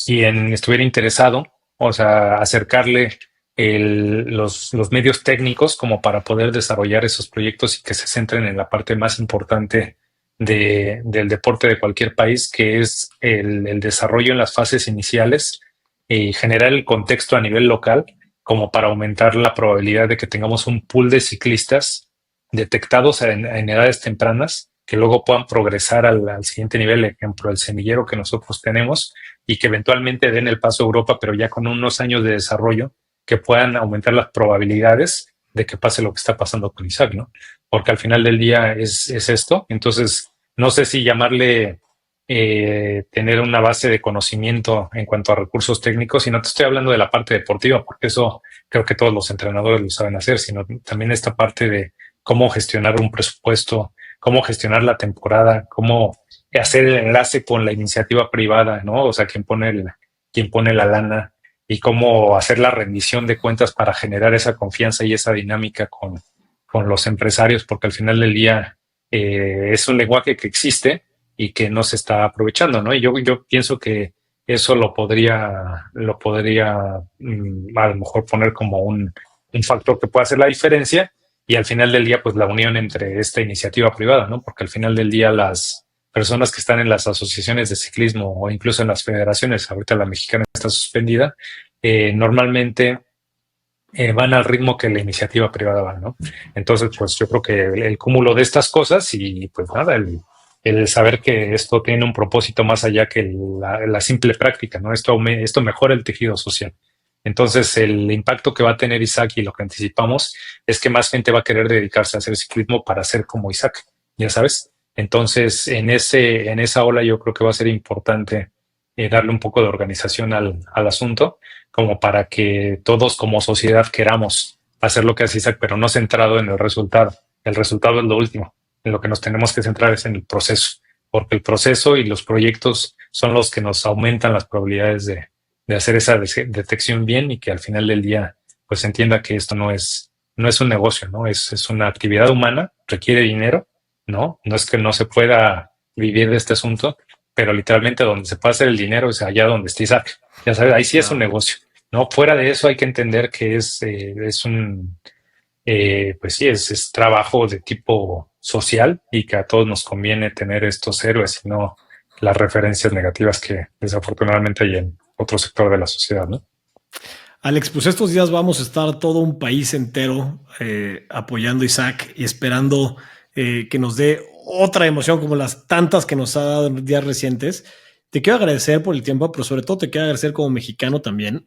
quien estuviera interesado, o sea, acercarle los medios técnicos como para poder desarrollar esos proyectos y que se centren en la parte más importante del deporte de cualquier país, que es el desarrollo en las fases iniciales y generar el contexto a nivel local como para aumentar la probabilidad de que tengamos un pool de ciclistas detectados en edades tempranas que luego puedan progresar al siguiente nivel, ejemplo, el semillero que nosotros tenemos y que eventualmente den el paso a Europa, pero ya con unos años de desarrollo que puedan aumentar las probabilidades de que pase lo que está pasando con Isaac, ¿no? Porque al final del día es esto. Entonces, no sé si llamarle tener una base de conocimiento en cuanto a recursos técnicos, y no te estoy hablando de la parte deportiva, porque eso creo que todos los entrenadores lo saben hacer, sino también esta parte de cómo gestionar un presupuesto, cómo gestionar la temporada, cómo hacer el enlace con la iniciativa privada, ¿no? O sea, quien pone la lana y cómo hacer la rendición de cuentas para generar esa confianza y esa dinámica con los empresarios, porque al final del día es un lenguaje que existe y que no se está aprovechando, ¿no? Y yo pienso que eso lo podría a lo mejor poner como un factor que pueda hacer la diferencia y al final del día, pues la unión entre esta iniciativa privada, ¿no? Porque al final del día las personas que están en las asociaciones de ciclismo o incluso en las federaciones, ahorita la mexicana está suspendida, normalmente van al ritmo que la iniciativa privada va, ¿no? Entonces, pues yo creo que el cúmulo de estas cosas y pues nada, el saber que esto tiene un propósito más allá que la simple práctica, ¿no? Esto mejora el tejido social. Entonces, el impacto que va a tener Isaac y lo que anticipamos es que más gente va a querer dedicarse a hacer ciclismo para ser como Isaac, ya sabes. Entonces, en esa ola yo creo que va a ser importante darle un poco de organización al asunto, como para que todos como sociedad queramos hacer lo que hace Isaac, pero no centrado en el resultado. El resultado es lo último. en lo que nos tenemos que centrar es en el proceso, porque el proceso y los proyectos son los que nos aumentan las probabilidades de hacer esa detección bien y que al final del día pues se entienda que esto no es un negocio, ¿no? Es una actividad humana, requiere dinero, ¿no? No es que no se pueda vivir de este asunto, pero literalmente donde se puede hacer el dinero es allá donde está Isaac. Ya sabes, ahí sí es un Claro. negocio, ¿no? Fuera de eso hay que entender que es un, pues sí, es trabajo de tipo social y que a todos nos conviene tener estos héroes y no las referencias negativas que desafortunadamente hay en otro sector de la sociedad, ¿no? Alex, pues estos días vamos a estar todo un país entero apoyando a Isaac y esperando que nos dé otra emoción como las tantas que nos ha dado en días recientes. Te quiero agradecer por el tiempo, pero sobre todo te quiero agradecer como mexicano también,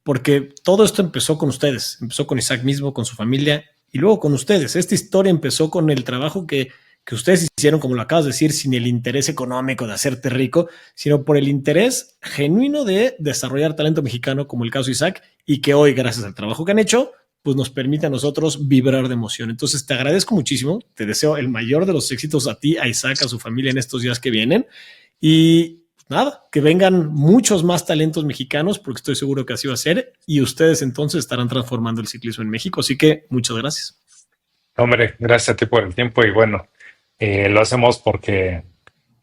porque todo esto empezó con ustedes, empezó con Isaac mismo, con su familia y luego con ustedes. Esta historia empezó con el trabajo que ustedes hicieron, como lo acabas de decir, sin el interés económico de hacerte rico, sino por el interés genuino de desarrollar talento mexicano, como el caso de Isaac, y que hoy, gracias al trabajo que han hecho, pues nos permite a nosotros vibrar de emoción. Entonces, te agradezco muchísimo, te deseo el mayor de los éxitos a ti, a Isaac, a su familia en estos días que vienen, y nada, que vengan muchos más talentos mexicanos, porque estoy seguro que así va a ser, y ustedes entonces estarán transformando el ciclismo en México. Así que muchas gracias. Hombre, gracias a ti por el tiempo y bueno, lo hacemos porque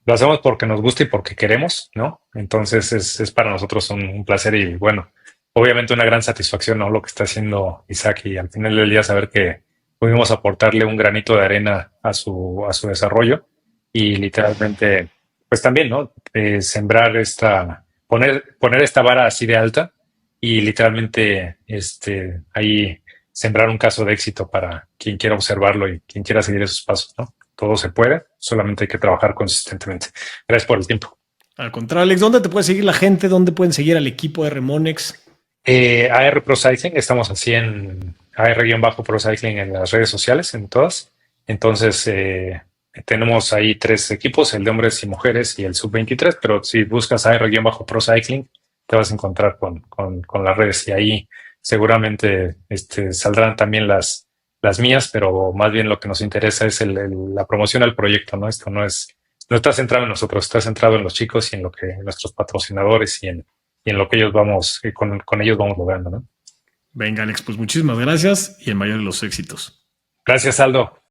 nos gusta y porque queremos, ¿no? Entonces es para nosotros un placer y bueno, obviamente una gran satisfacción, ¿no? Lo que está haciendo Isaac y al final del día saber que pudimos aportarle un granito de arena a su desarrollo y literalmente, pues también, ¿no? Sembrar poner esta vara así de alta y literalmente, ahí sembrar un caso de éxito para quien quiera observarlo y quien quiera seguir esos pasos, ¿no? Todo se puede, solamente hay que trabajar consistentemente. Gracias por el tiempo. Al contrario, Alex, ¿dónde te puede seguir la gente? ¿Dónde pueden seguir al equipo de Remonex? AR Pro Cycling, estamos así en AR-Pro Cycling en las redes sociales, en todas. Entonces, tenemos ahí tres equipos, el de hombres y mujeres y el sub-23, pero si buscas AR-Pro Cycling, te vas a encontrar con las redes y ahí seguramente saldrán también las mías, pero más bien lo que nos interesa es la promoción al proyecto, ¿no? Esto no está centrado en nosotros, está centrado en los chicos y en lo que nuestros patrocinadores y en lo que ellos con ellos vamos logrando, ¿no? Venga, Alex, pues muchísimas gracias y el mayor de los éxitos. Gracias, Aldo.